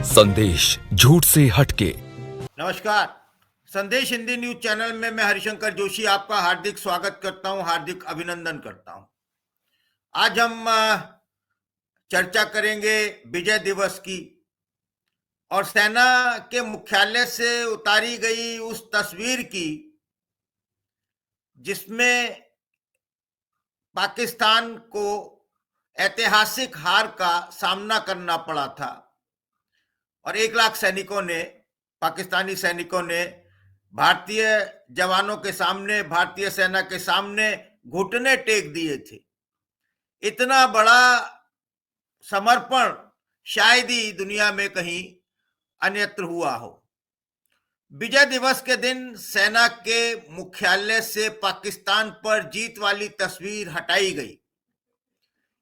संदेश झूठ से हटके। नमस्कार। संदेश हिंदी न्यूज चैनल में मैं हरिशंकर जोशी आपका हार्दिक स्वागत करता हूं, हार्दिक अभिनंदन करता हूं। आज हम चर्चा करेंगे विजय दिवस की और सेना के मुख्यालय से उतारी गई उस तस्वीर की जिसमें पाकिस्तान को ऐतिहासिक हार का सामना करना पड़ा था और 1 लाख सैनिकों ने, पाकिस्तानी सैनिकों ने भारतीय जवानों के सामने, भारतीय सेना के सामने घुटने टेक दिए थे। इतना बड़ा समर्पण शायद ही दुनिया में कहीं अन्यत्र हुआ हो। विजय दिवस के दिन सेना के मुख्यालय से पाकिस्तान पर जीत वाली तस्वीर हटाई गई।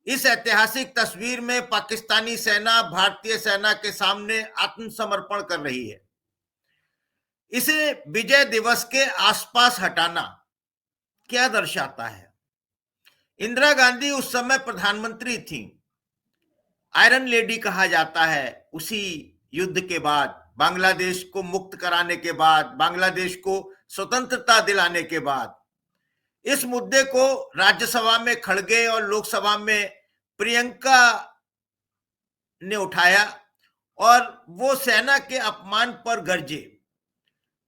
इस ऐतिहासिक तस्वीर में पाकिस्तानी सेना भारतीय सेना के सामने आत्मसमर्पण कर रही है। इसे विजय दिवस के आसपास हटाना क्या दर्शाता है? इंदिरा गांधी उस समय प्रधानमंत्री थी। आयरन लेडी कहा जाता है उसी युद्ध के बाद, बांग्लादेश को मुक्त कराने के बाद, बांग्लादेश को स्वतंत्रता दिलाने के बाद इस मुद्दे को राज्यसभा में खड़गे और लोकसभा में प्रियंका ने उठाया और वो सेना के अपमान पर गरजे।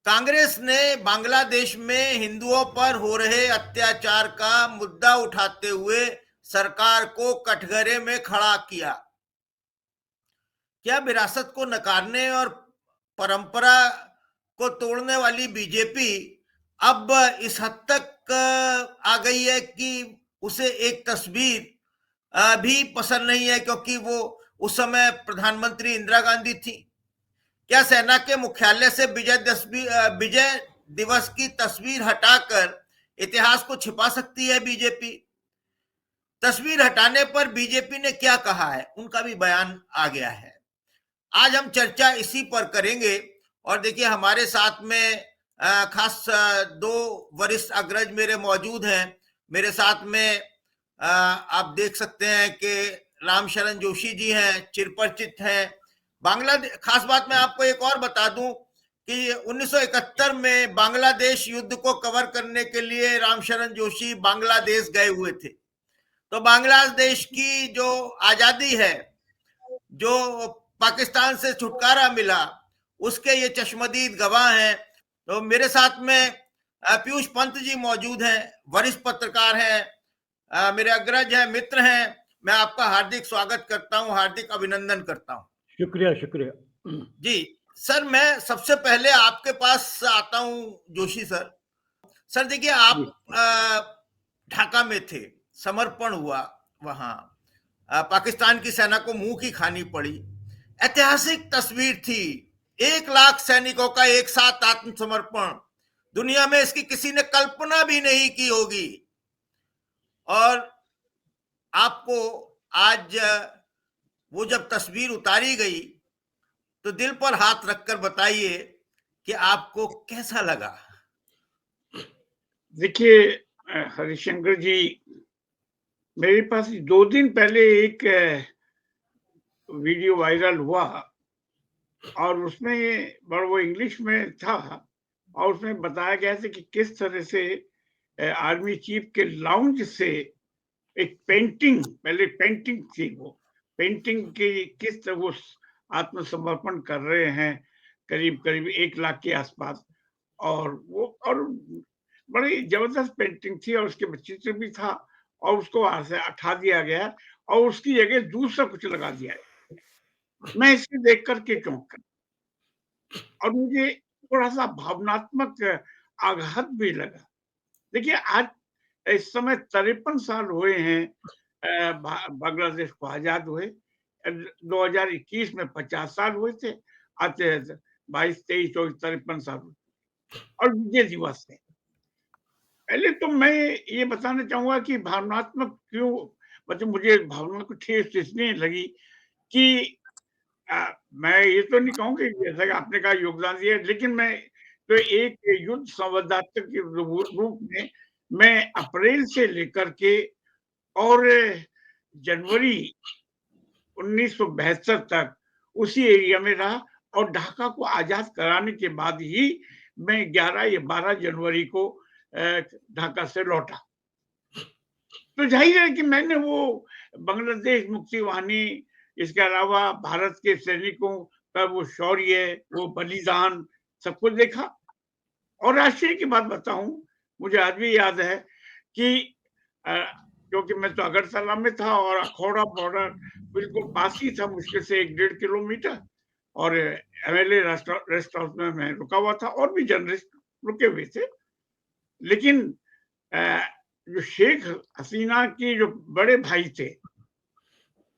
कांग्रेस ने बांग्लादेश में हिंदुओं पर हो रहे अत्याचार का मुद्दा उठाते हुए सरकार को कटघरे में खड़ा किया। क्या विरासत को नकारने और परंपरा को तोड़ने वाली बीजेपी अब इस हद तक आ गई है कि उसे एक तस्वीर भी पसंद नहीं है क्योंकि वो उस समय प्रधानमंत्री इंदिरा गांधी थी? क्या सेना के मुख्यालय से विजय दिवस की तस्वीर हटाकर इतिहास को छिपा सकती है बीजेपी? तस्वीर हटाने पर बीजेपी ने क्या कहा है, उनका भी बयान आ गया है। आज हम चर्चा इसी पर करेंगे और देखिए हमारे साथ में खास 2 वरिष्ठ अग्रज मेरे मौजूद हैं। मेरे साथ में आप देख सकते हैं कि रामशरण जोशी जी हैं, चिरपरिचित हैं बांग्लादेश। खास बात मैं आपको एक और बता दूं कि 1971 में बांग्लादेश युद्ध को कवर करने के लिए रामशरण जोशी बांग्लादेश गए हुए थे। तो बांग्लादेश की जो आजादी है, जो पाकिस्तान से छुटकारा मिला, उसके ये चश्मदीद गवाह हैं। तो मेरे साथ में पीयूष पंत जी मौजूद हैं, वरिष्ठ पत्रकार हैं, मेरे अग्रज हैं, मित्र हैं। मैं आपका हार्दिक स्वागत करता हूं, हार्दिक अभिनंदन करता हूं। शुक्रिया शुक्रिया जी सर, मैं सबसे पहले आपके पास आता हूं जोशी सर। सर देखिए, आप ढाका में थे, समर्पण हुआ वहां, पाकिस्तान की सेना को मुंह की खानी पड़ी। ऐतिहासिक तस्वीर थी, 1 लाख सैनिकों का एक साथ आत्मसमर्पण। दुनिया में इसकी किसी ने कल्पना भी नहीं की होगी। और आपको आज वो जब तस्वीर उतारी गई तो दिल पर हाथ रखकर बताइए कि आपको कैसा लगा? देखिए हरिशंकर जी, मेरे पास 2 दिन पहले एक वीडियो वायरल हुआ और उसमें वो इंग्लिश में था और उसमें बताया गया था कि किस तरह से आर्मी चीफ के लाउंज से एक पेंटिंग, पहले पेंटिंग थी, वो पेंटिंग की किस तरह वो आत्मसमर्पण कर रहे हैं, करीब करीब 1 लाख के आसपास। और बड़ी जबरदस्त पेंटिंग थी और उसके चित्र भी था और उसको वहां से हटा दिया गया और उसकी जगह दूसरा कुछ लगा दिया गया। मैं इसे देख करके चौंक गया और मुझे थोड़ा सा भावनात्मक आघात भी लगा। देखिए, आज इस समय 53 साल हुए हैं बांग्लादेश को आजाद हुए। 2021 में 50 साल हुए थे, आते 22, 23, 24, 53 साल हुए और विजय दिवस है। पहले तो मैं ये बताना चाहूंगा कि भावनात्मक क्यों, मतलब मुझे भावना को ठेस इसलिए लगी कि मैं ये तो नहीं कहूँगा कि जैसा कि आपने कहा योगदान दिया, लेकिन मैं तो एक युद्ध संवाददाता के रूप में मैं अप्रैल से लेकर के और जनवरी 1972 तक उसी एरिया में रहा और ढाका को आजाद कराने के बाद ही मैं 11 या 12 जनवरी को ढाका से लौटा। तो जाहिर है कि मैंने वो बांग्लादेश मुक्ति वाहिनी, इसके अलावा भारत के सैनिकों का वो शौर्य, वो बलिदान, सब कुछ देखा। और आश्चर्य की बात बताऊं, मुझे आज भी याद है कि क्योंकि मैं तो अगरतला में था और अखौरा बॉर्डर बिल्कुल पास ही था, मुश्किल से 1-1.5 किलोमीटर, और एमएलए रेस्ट हाउस में मैं रुका हुआ था और भी जर्नलिस्ट रुके हुए थे। लेकिन जो शेख हसीना के जो बड़े भाई थे,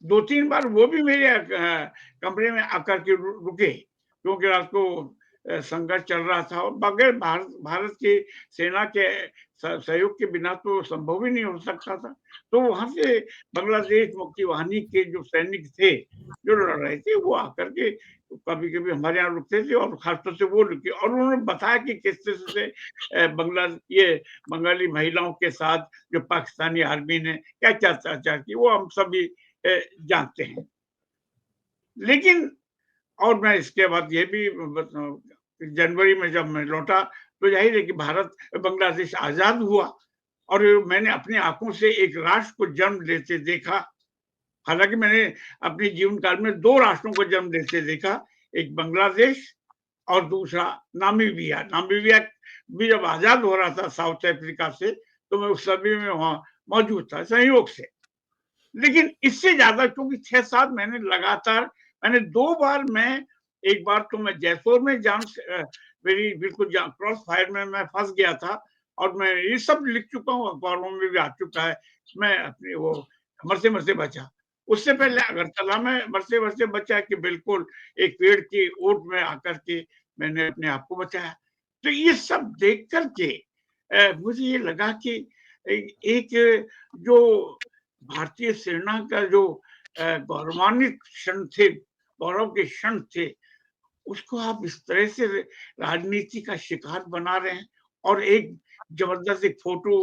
2-3 बार वो भी मेरे कमरे में आकर के रुके, क्योंकि रात को संघर्ष चल रहा था और बगैर भारत की सेना के सहयोग के बिना तो संभव ही नहीं हो सकता था। तो वहां से बांग्लादेश मुक्ति वाहिनी के जो सैनिक थे जो लड़ रहे थे, वो आकर के कभी कभी हमारे यहाँ रुकते थे और खासतौर से वो रुके और उन्होंने बताया कि किस तरह से बंगाली महिलाओं के साथ जो पाकिस्तानी आर्मी ने क्या क्या अत्याचार की, वो हम सभी जानते हैं। लेकिन और मैं इसके बाद ये भी जनवरी में जब मैं लौटा तो जाहिर है कि भारत बांग्लादेश आजाद हुआ और मैंने अपनी आंखों से एक राष्ट्र को जन्म लेते देखा। हालांकि मैंने अपने जीवन काल में 2 राष्ट्रों को जन्म लेते देखा, एक बांग्लादेश और दूसरा नामीबिया। नामीबिया भी जब आजाद हो रहा था साउथ अफ्रीका से, तो मैं उस सभी में वहां मौजूद था संयोग से। लेकिन इससे ज्यादा क्योंकि 6-7 महीने लगातार मैंने 2 बार, मैं एक बार तो मैं जयपुर में मेरी बिल्कुल क्रॉस फायर में मैं फंस गया था और मैं ये सब लिख चुका हूँ, अखबारों में भी आ चुका है। मैं अपने वो मरते बचा। उससे पहले अगरतला में मरते बचा कि बिल्कुल एक पेड़ की ओट में आकर के मैंने अपने आप को बचाया। तो ये सब देख करके मुझे ये लगा कि एक जो भारतीय सेना का जो गौरवान्वित क्षण थे, गौरव के क्षण थे, उसको आप इस तरह से राजनीति का शिकार बना रहे हैं। और एक जबरदस्त एक फोटो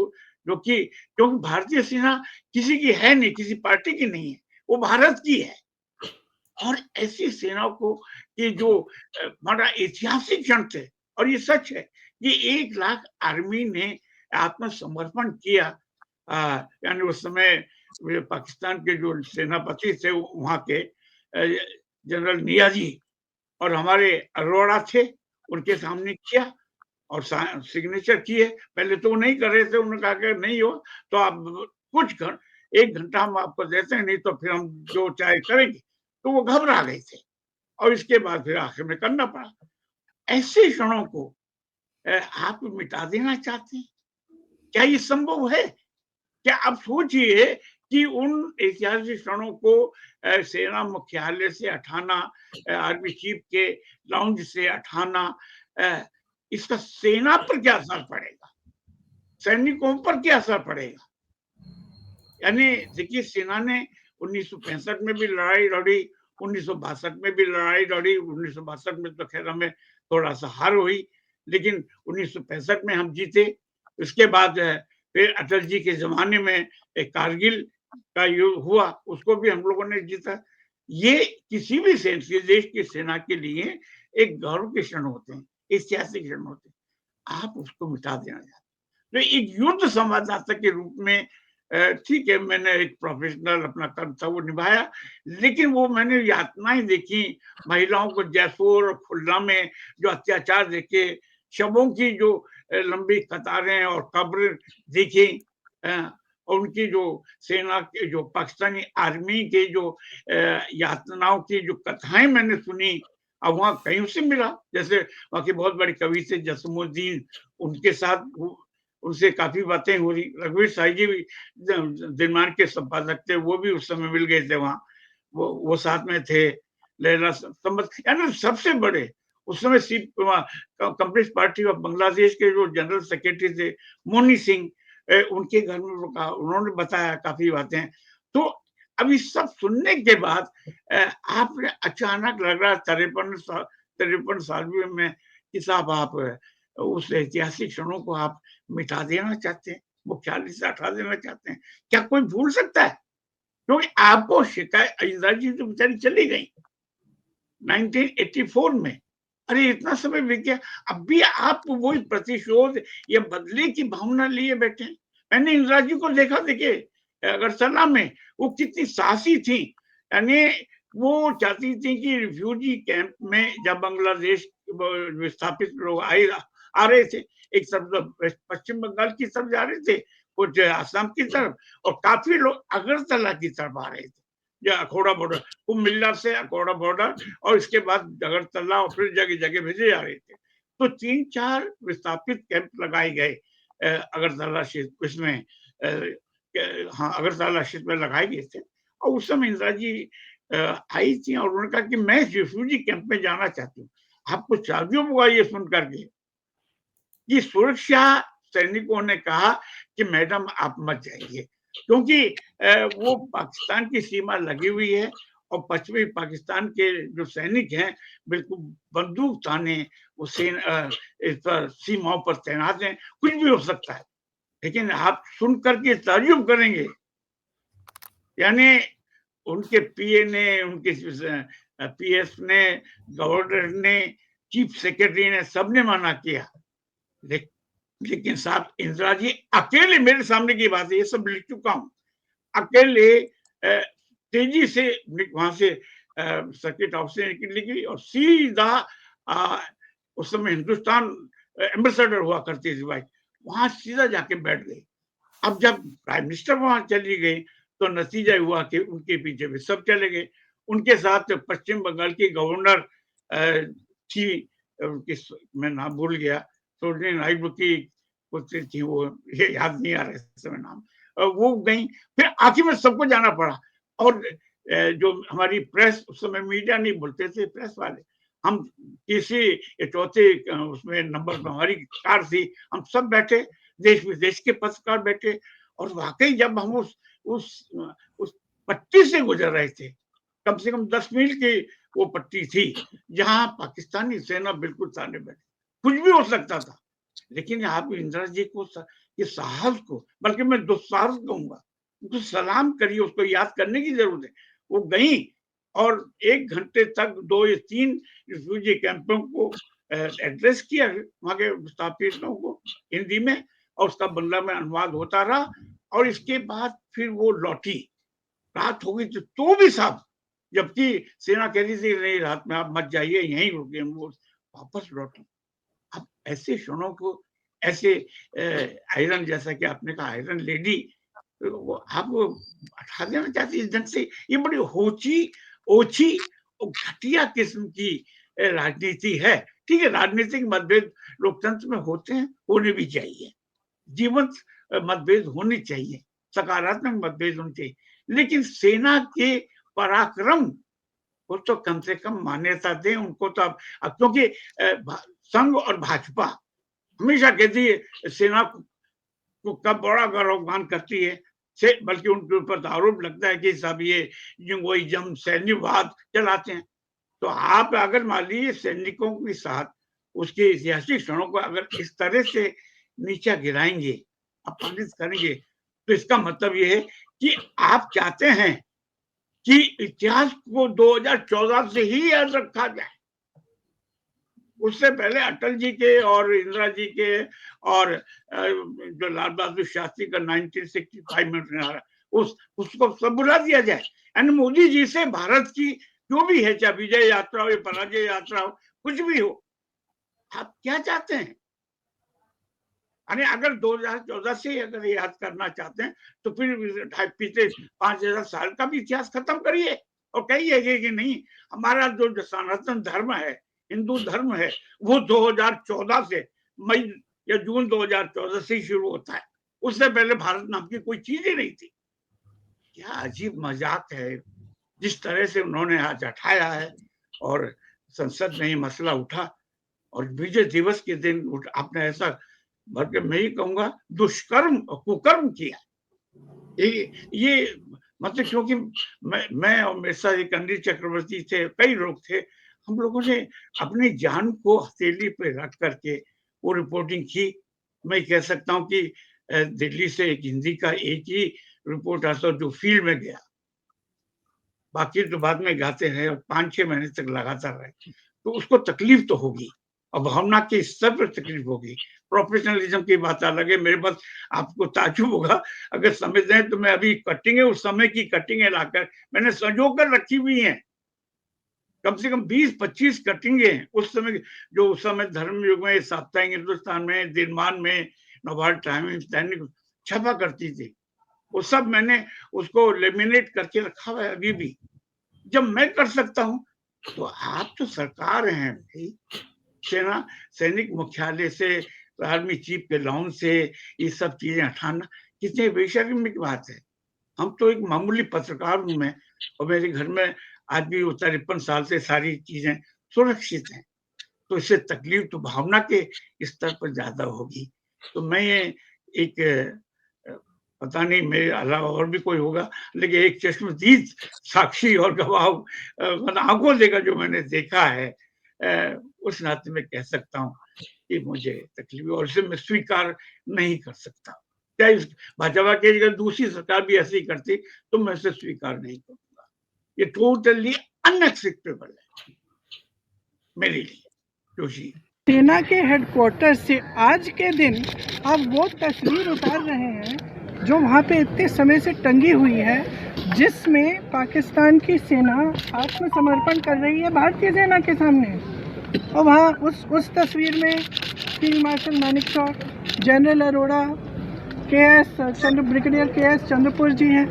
जो कि क्योंकि भारतीय सेना किसी की है नहीं, किसी पार्टी की नहीं है, वो भारत की है। और ऐसी सेना को ये जो बड़ा ऐतिहासिक क्षण थे, और ये सच है कि 1 लाख आर्मी ने आत्मसमर्पण किया। यानी उस समय पाकिस्तान के जो सेनापति थे वहां के जनरल नियाजी और हमारे अरोड़ा थे, उनके सामने किया और सिग्नेचर किए। पहले तो वो नहीं कर रहे थे, उन्होंने कहा कि नहीं हो तो आप कुछ 1 घंटा हम आपको देते हैं, नहीं तो फिर हम जो चाहे करेंगे। तो वो घबरा गए थे और इसके बाद फिर आखिर में करना पड़ा। ऐसे क्षणों को आप मिटा देना चाहते हैं? क्या ये संभव है? क्या आप सोचिए कि उन ऐतिहासिक क्षणों को सेना मुख्यालय से हटाना, आर्मी चीफ के लाउंज से हटाना, इसका सेना पर क्या असर पड़ेगा, सैनिकों पर क्या असर पड़ेगा? यानी देखिए, सेना ने 1965 में भी लड़ाई लड़ी, 1962 में भी लड़ाई लड़ी। 1962 में तो खैर हमें थोड़ा सा हार हुई, लेकिन 1965 में हम जीते। उसके बाद फिर अटल जी के जमाने में एक कारगिल का युद्ध हुआ, उसको भी हम लोगों ने जीता। ये किसी भी देश की सेना के लिए एक गौरव के क्षण होते हैं, ऐतिहासिक क्षण होते हैं। आप उसको मिटा देना चाहते हैं। तो एक युद्ध संवाददाता के रूप में ठीक है, मैंने एक प्रोफेशनल अपना कर्म था वो निभाया, लेकिन वो मैंने यातनाएं देखी, महिलाओं को जयपुर और खुल्ला में जो अत्याचार देखे, शवों की जो लंबी कतारें और कब्र देखी, और उनकी जो सेना के जो पाकिस्तानी आर्मी के जो यातनाओं की जो कथाएं मैंने सुनी। अब वहां कहीं से मिला, जैसे वहां के बहुत बड़े कवि थे जसमुद्दीन, उनके साथ उनसे काफी बातें हुई। रघुवीर साई जी भी दिनमान के संपादक थे, वो भी उस समय मिल गए थे वहां, वो साथ में थे। लैला संबत, यानी सबसे बड़े उस समय कम्युनिस्ट पार्टी ऑफ बांग्लादेश के जो जनरल सेक्रेटरी थे मोनी सिंह, उनके घर में रुका, उन्होंने बताया काफी बातें। तो अब इस सब सुनने के बाद आपने अचानक लग रहा 53 साल में कि साहब आप उस ऐतिहासिक क्षणों को आप मिटा देना चाहते हैं। मुख्यालय से हटा देना चाहते हैं। क्या कोई भूल सकता है? क्योंकि आपको शिकायत, इंदिरा जी तो बेचारी चली गई 1984 में। अरे इतना समय बीत गया, अब भी आप वही प्रतिशोध या बदले की भावना लिए बैठे हैं। मैंने इंदिरा जी को देखा, देखिए अगरतला में वो कितनी साहसी थी। यानी वो चाहती थी कि रिफ्यूजी कैंप में जब बांग्लादेश विस्थापित लोग आ रहे थे, एक तरफ पश्चिम बंगाल की तरफ जा रहे थे, कुछ आसाम की तरफ, और काफी लोग अगरतला की तरफ आ रहे थे, या अखौड़ा बॉर्डर, कुमिल्ला से अखौड़ा बॉर्डर, और इसके बाद अगरतला, और फिर जगह जगह भेजे जा रहे थे। तो 3-4 विस्थापित कैंप लगाए गए अगरतला क्षेत्र, इसमें हाँ अगरतला क्षेत्र में लगाए गए थे। और उस समय इंदिरा जी आई थी और उन्होंने कहा कि मैं रिफ्यूजी कैंप में जाना चाहती हूँ। आपको ताज्जुब हुआ ये सुन करके कि सुरक्षा सैनिकों ने कहा कि मैडम आप मत जाइए, क्योंकि वो पाकिस्तान की सीमा लगी हुई है और पश्चिमी पाकिस्तान के जो सैनिक हैं बिल्कुल बंदूक ताने इस पर सीमाओं पर तैनात हैं, कुछ भी हो सकता है। लेकिन आप सुन करके ताज्जुब करेंगे, यानी उनके पीए ने, उनके पीएस ने, गवर्नर ने, चीफ सेक्रेटरी ने, सबने मना किया। लेकिन साहब इंदिरा जी अकेले, मेरे सामने की बात है, ये सब लिख चुका हूं, अकेले तेजी से वहां से सर्किट हाउस से निकली गई और सीधा उस समय हिंदुस्तान एम्बेसडर हुआ करती थी भाई, वहां सीधा जाके बैठ गई। अब जब प्राइम मिनिस्टर वहां चली गई तो नतीजा हुआ कि उनके पीछे भी सब चले गए। उनके साथ पश्चिम बंगाल की गवर्नर थी, मैं नाम भूल गया, सोचने नायडू की कुछ थी, वो ये याद नहीं आ रहा इस समय नाम, वो गई। फिर आखिर में सबको जाना पड़ा। और जो हमारी प्रेस, उस समय मीडिया नहीं बोलते थे, प्रेस वाले, हम तीसरी चौथे उसमें नंबर पर हमारी कार थी, हम सब बैठे, देश विदेश के पत्रकार बैठे, और वाकई जब हम उस पट्टी से गुजर रहे थे, कम से कम 10 मील की वो पट्टी थी जहां पाकिस्तानी सेना बिल्कुल सामने बैठी, कुछ भी हो सकता था। लेकिन आप इंदिरा जी को ये साहस को, बल्कि मैं दुस्साहस कहूंगा, उनको सलाम करिए, उसको याद करने की जरूरत है। वो गई और 1 घंटे तक 2 या 3 रिफ्यूजी कैंपों को एड्रेस किया, वहां के विस्थापित लोगों को हिंदी में, और उसका बंगला में अनुवाद होता रहा। और इसके बाद फिर वो लौटी, रात हो गई तो भी साहब, जबकि सेना कह रही थी नहीं रात में आप मत जाइए, यहीं रुके, वो वापस लौटी। अब ऐसे क्षणों को, ऐसे आयरन, जैसा कि आपने कहा आयरन लेडी, वो आप हटा देना चाहती है ढंग से। ये बड़ी ओछी और घटिया किस्म की राजनीति है। ठीक है, राजनीतिक मतभेद लोकतंत्र में होते हैं, होने भी चाहिए, जीवंत मतभेद होने चाहिए, सकारात्मक मतभेद होने चाहिए, लेकिन सेना के पराक्रम को तो कम से कम मान्यता दें उनको। तो अब क्योंकि संघ और भाजपा हमेशा कहती है सेना को कब बड़ा गौरवगान करती है, से बल्कि उनके ऊपर आरोप लगता है कि सब ये जिंगोइज्म, सैन्यवाद चलाते हैं। तो आप अगर मान लीजिए सैनिकों के साथ उसके ऐतिहासिक क्षणों को अगर इस तरह से नीचा गिराएंगे, अपमानित करेंगे, तो इसका मतलब ये है कि आप चाहते हैं कि इतिहास को 2014 से ही याद रखा जाए। उससे पहले अटल जी के और इंदिरा जी के और जो लाल बहादुर शास्त्री का 1965 में उसको सब बुला दिया जाए। यानी मोदी जी से भारत की जो भी है, चाहे विजय यात्रा हो या पराजय यात्रा हो, कुछ भी हो, आप क्या चाहते हैं? यानी अगर 2014 से अगर याद करना चाहते हैं तो फिर पिछले 5000 साल का भी इतिहास खत्म करिए और कहिए कि नहीं, हमारा जो सनातन धर्म है, हिंदू धर्म है, वो 2014 से मई या जून 2014 से ही शुरू होता है। उससे पहले भारत नाम की कोई चीज ही नहीं थी। क्या अजीब मजाक है जिस तरह से उन्होंने आज हटाया है, और संसद में ये मसला उठा और विजय दिवस के दिन आपने ऐसा, बल्कि मैं ही कहूंगा दुष्कर्म और कुकर्म किया। ये मतलब, क्योंकि मैं और मेरे साथ एक अनिल चक्रवर्ती थे, कई लोग थे, हम लोगों ने अपनी जान को हथेली पे रख करके वो रिपोर्टिंग की। मैं कह सकता हूँ कि दिल्ली से एक हिंदी का एक ही रिपोर्ट आता जो फील्ड में गया, बाकी तो बाद में गाते रहे और 5-6 महीने तक लगातार रहे, तो उसको तकलीफ तो होगी और भावना के स्तर पर तकलीफ होगी। प्रोफेशनलिज्म की बात अलग है। मेरे पास आपको ताज्जुब होगा अगर समझ दें तो मैं अभी कटिंग है, उस समय की कटिंग लाकर मैंने संजो कर रखी हुई है, कम से कम 20-25 कटिंगे उस समय, जो उस समय धर्मयुग में, साप्ताहिक हिंदुस्तान में, दिनमान में, नवभारत टाइम्स दैनिक छपा करती थी, वो सब मैंने उसको लेमिनेट करके रखा हुआ है अभी भी। जब मैं कर सकता हूं तो आप तो सरकार हैं भाई, सेना सैनिक मुख्यालय से, आर्मी चीफ के लाउंज से ये सब चीजें हटाना कितने बेशर्मी की बात है। हम तो एक मामूली पत्रकार हूं मैं, और मेरे घर में आज भी 53 साल से सारी चीजें सुरक्षित हैं, तो इससे तकलीफ तो भावना के स्तर पर ज्यादा होगी। तो मैं ये एक पता नहीं मेरे अलावा और भी कोई होगा, लेकिन एक चश्मदीद साक्षी और गवाह मतलब आंखों देखा जो मैंने देखा है, उस नाते में कह सकता हूँ कि मुझे तकलीफ और इसे मैं स्वीकार नहीं कर सकता। क्या इस भाजपा की अगर दूसरी सरकार भी ऐसे ही करती तो मैं इसे स्वीकार नहीं करूंगा। ये टोटली अनएक्सेप्टेबल है मेरे लिए। जोशी सेना के हेडक्वार्टर से आज के दिन आप वो तस्वीर उतार रहे हैं जो वहाँ पे इतने समय से टंगी हुई है, जिसमें पाकिस्तान की सेना आत्मसमर्पण कर रही है भारतीय सेना के सामने। और वहाँ उस तस्वीर में field marshal Manekshaw, general Arora, brigadier K S. Chandrapur ji हैं,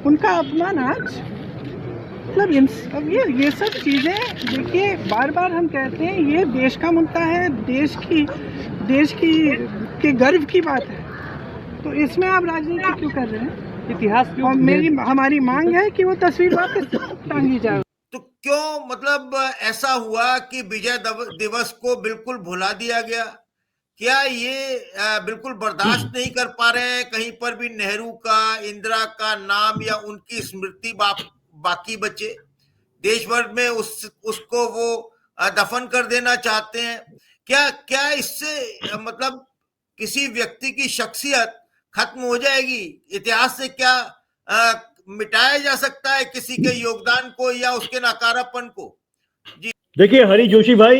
उनका अपमान आज, मतलब अब ये सब चीज़ें देखिए, बार बार हम कहते हैं ये देश का मुद्दा है, देश की के गर्व की बात है, तो इसमें आप राजनीति क्यों कर रहे हैं? इतिहास क्यों? और हमारी मांग है कि वो तस्वीर वापस टांगी जाए। तो क्यों मतलब ऐसा हुआ कि विजय दिवस को बिल्कुल भुला दिया गया? क्या ये बिल्कुल बर्दाश्त नहीं कर पा रहे हैं कहीं पर भी नेहरू का, इंदिरा का नाम या उनकी स्मृति बाकी बचे? देश भर में उसको वो दफन कर देना चाहते हैं? क्या इससे मतलब किसी व्यक्ति की शख्सियत खत्म हो जाएगी? इतिहास से क्या मिटाया जा सकता है किसी के योगदान को या उसके नकारापन को? जी देखिए हरि जोशी भाई,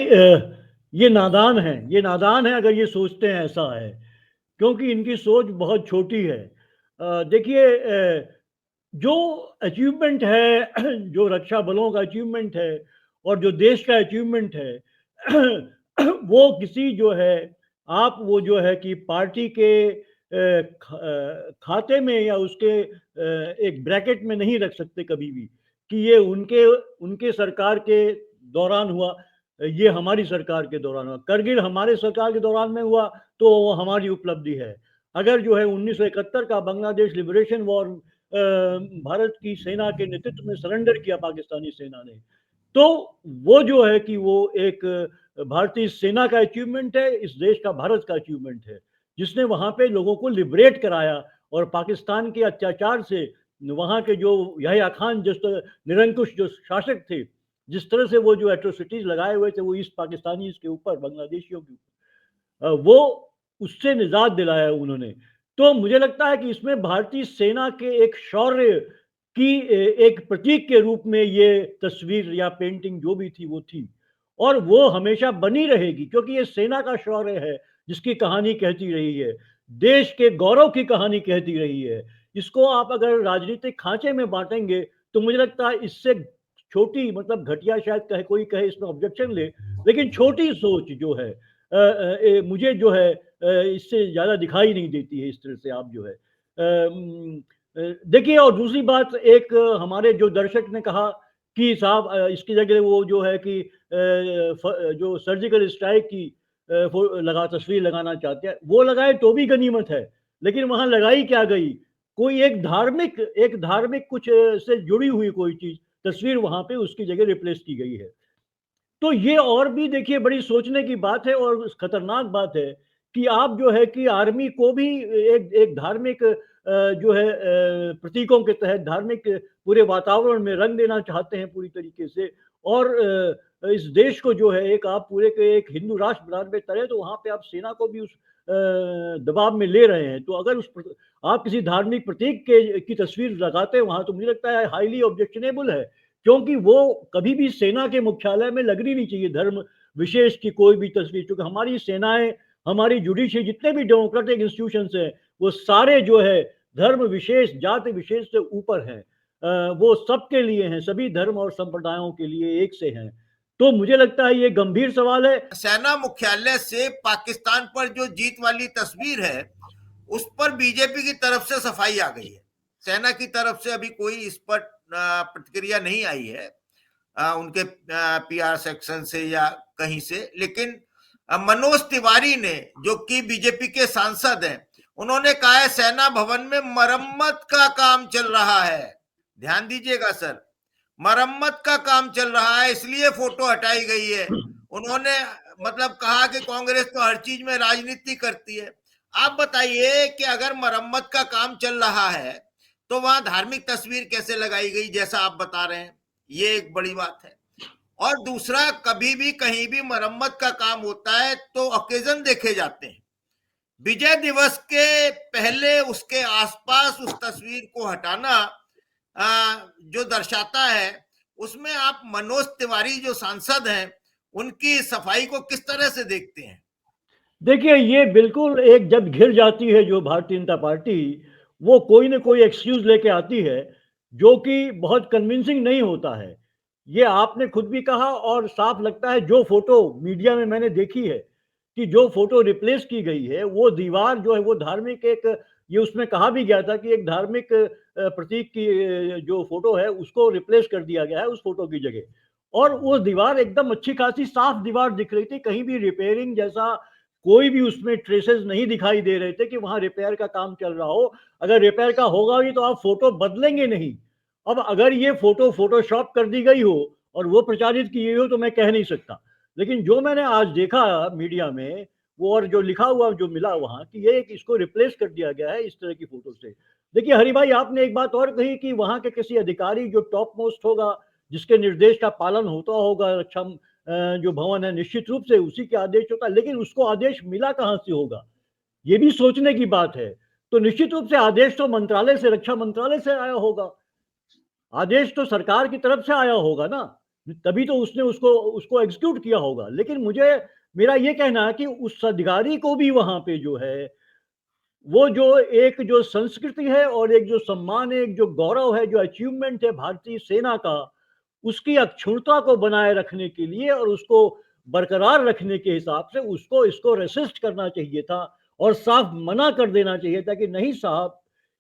ये नादान है अगर ये सोचते हैं ऐसा है, क्योंकि इनकी सोच बहुत छोटी है। देखिए, जो अचीवमेंट है, जो रक्षा बलों का अचीवमेंट है और जो देश का अचीवमेंट है, वो किसी जो है, आप वो जो है कि पार्टी के खाते में या उसके एक ब्रैकेट में नहीं रख सकते कभी भी कि ये उनके सरकार के दौरान हुआ, ये हमारी सरकार के दौरान हुआ। करगिल हमारे सरकार के दौरान में हुआ तो वो हमारी उपलब्धि है। अगर जो है 1971 का बांग्लादेश लिबरेशन वॉर भारत की सेना के नेतृत्व में सरेंडर किया पाकिस्तानी सेना ने, तो वो जो है कि वो एक भारतीय सेना का अचीवमेंट है, इस देश का, भारत का अचीवमेंट है, जिसने वहां पे लोगों को लिबरेट कराया और पाकिस्तान के अत्याचार से वहां के जो यहया खान जिस निरंकुश जो शासक थे, जिस तरह से वो जो एट्रोसिटीज लगाए हुए थे वो ईस्ट पाकिस्तानी के ऊपर, बांग्लादेशियों के ऊपर, वो उससे निजात दिलाया उन्होंने। तो मुझे लगता है कि इसमें भारतीय सेना के एक शौर्य की एक प्रतीक के रूप में ये तस्वीर या पेंटिंग जो भी थी वो थी, और वो हमेशा बनी रहेगी, क्योंकि ये सेना का शौर्य है जिसकी कहानी कहती रही है, देश के गौरव की कहानी कहती रही है। इसको आप अगर राजनीतिक खांचे में बांटेंगे तो मुझे लगता है इससे छोटी, मतलब घटिया शायद कोई कहे, इसमें ऑब्जेक्शन ले, लेकिन छोटी सोच जो है मुझे जो है इससे ज्यादा दिखाई नहीं देती है। इस तरह से आप जो है देखिए, और दूसरी बात, एक हमारे जो दर्शक ने कहा कि साहब इसकी जगह वो जो है कि जो सर्जिकल स्ट्राइक की तस्वीर लगाना चाहते हैं, वो लगाए तो भी गनीमत है, लेकिन वहां लगाई क्या गई? कोई एक धार्मिक कुछ से जुड़ी हुई कोई चीज, तस्वीर वहां पे उसकी जगह रिप्लेस की गई है। तो ये और भी देखिए बड़ी सोचने की बात है और खतरनाक बात है कि आप जो है कि आर्मी को भी एक धार्मिक जो है प्रतीकों के तहत धार्मिक पूरे वातावरण में रंग देना चाहते हैं पूरी तरीके से, और इस देश को जो है एक आप पूरे के एक हिंदू राष्ट्र बनाने में तरह, तो वहां पे आप सेना को भी उस दबाव में ले रहे हैं। तो अगर आप किसी धार्मिक प्रतीक की तस्वीर लगाते हैं वहाँ, तो मुझे लगता है हाईली ऑब्जेक्शनेबल है, क्योंकि वो कभी भी सेना के मुख्यालय में लगनी नहीं चाहिए धर्म विशेष की कोई भी तस्वीर, क्योंकि हमारी सेनाएँ, हमारी जुडिशरी, जितने भी डेमोक्रेटिक इंस्टीट्यूशंस हैं, वो सारे जो है धर्म विशेष, जाति विशेष से ऊपर हैं। वो सबके लिए हैं, सभी धर्म और संप्रदायों के लिए एक से हैं। तो मुझे लगता है ये गंभीर सवाल है। सेना मुख्यालय से पाकिस्तान पर जो जीत वाली तस्वीर है उस पर बीजेपी की तरफ से सफाई आ गई है। सेना की तरफ से अभी कोई इस पर प्रतिक्रिया नहीं आई है उनके पीआर सेक्शन से या कहीं से, लेकिन मनोज तिवारी ने, जो कि बीजेपी के सांसद हैं, उन्होंने कहा है सेना भवन में मरम्मत का काम चल रहा है। ध्यान दीजिएगा सर, मरम्मत का काम चल रहा है, इसलिए फोटो हटाई गई है। उन्होंने मतलब कहा कि कांग्रेस तो हर चीज में राजनीति करती है। आप बताइए कि अगर मरम्मत का काम चल रहा है तो वहां धार्मिक तस्वीर कैसे लगाई गई, जैसा आप बता रहे हैं? ये एक बड़ी बात है। और दूसरा, कभी भी कहीं भी मरम्मत का काम होता है तो ओकेजन देखे जाते हैं। विजय दिवस के पहले उसके आसपास उस तस्वीर को हटाना जो दर्शाता है, उसमें आप मनोज तिवारी जो सांसद हैं उनकी सफाई को किस तरह से देखते हैं? देखिए, ये बिल्कुल एक जब घिर जाती है जो भारतीय जनता पार्टी, वो कोई ना कोई एक्सक्यूज लेके आती है जो कि बहुत कन्विंसिंग नहीं होता है। ये आपने खुद भी कहा और साफ लगता है, जो फोटो मीडिया में मैंने देखी है कि जो फोटो रिप्लेस की गई है, वो दीवार जो है वो धार्मिक एक, ये उसमें कहा भी गया था कि एक धार्मिक प्रतीक की जो फोटो है उसको रिप्लेस कर दिया गया है उस फोटो की जगह। और वो दीवार एकदम अच्छी खासी साफ दीवार दिख रही थी, कहीं भी रिपेयरिंग जैसा कोई भी उसमें ट्रेसेस नहीं दिखाई दे रहे थे कि वहां रिपेयर का काम चल रहा हो। अगर रिपेयर का होगा भी तो आप फोटो बदलेंगे नहीं। अब अगर ये फोटो फोटोशॉप कर दी गई हो और वो प्रचारित की गई हो तो मैं कह नहीं सकता, लेकिन जो मैंने आज देखा मीडिया में वो, और जो लिखा हुआ जो मिला वहां कि ये इसको रिप्लेस कर दिया गया है इस तरह की फोटो से। देखिए हरि भाई, आपने एक बात और कही कि वहां के किसी अधिकारी जो टॉप मोस्ट होगा, जिसके निर्देश का पालन होता होगा रक्षा जो भवन है, निश्चित रूप से उसी के आदेश होता है, लेकिन उसको आदेश मिला कहां से होगा, ये भी सोचने की बात है। तो निश्चित रूप से आदेश तो मंत्रालय से, रक्षा मंत्रालय से आया होगा, आदेश तो सरकार की तरफ से आया होगा ना, तभी तो उसने उसको उसको एग्जीक्यूट किया होगा। लेकिन मुझे, मेरा ये कहना है कि उस अधिकारी को भी वहां पे जो है, वो जो एक जो संस्कृति है और एक जो सम्मान है, एक जो गौरव है, जो अचीवमेंट है भारतीय सेना का, उसकी अक्षुण्णता को बनाए रखने के लिए और उसको बरकरार रखने के हिसाब से उसको इसको रेसिस्ट करना चाहिए था और साफ मना कर देना चाहिए था कि नहीं साहब,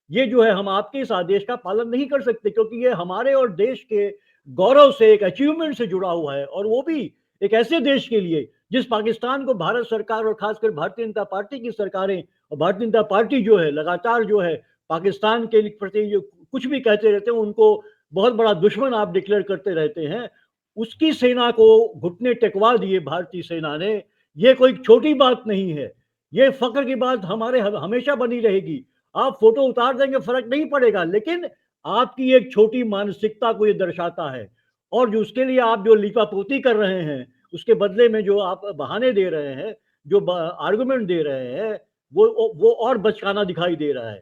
ये जो है हम आपके इस आदेश का पालन नहीं कर सकते, क्योंकि ये हमारे और देश के गौरव से, एक अचीवमेंट से जुड़ा हुआ है, और वो भी एक ऐसे देश के लिए जिस पाकिस्तान को भारत सरकार और खासकर भारतीय जनता पार्टी की सरकारें और भारतीय जनता पार्टी जो है लगातार जो है पाकिस्तान के प्रति जो कुछ भी कहते रहते हैं, उनको बहुत बड़ा दुश्मन आप डिक्लेयर करते रहते हैं, उसकी सेना को घुटने टेकवा दिए भारतीय सेना ने। ये कोई छोटी बात नहीं है, ये फक्र की बात हमारे हमेशा बनी रहेगी। आप फोटो उतार देंगे फर्क नहीं पड़ेगा, लेकिन आपकी एक छोटी मानसिकता को ये दर्शाता है, और जो उसके लिए आप जो लीपापोती कर रहे हैं, उसके बदले में जो आप बहाने दे रहे हैं, जो आर्गुमेंट दे रहे हैं, वो और बचकाना दिखाई दे रहा है।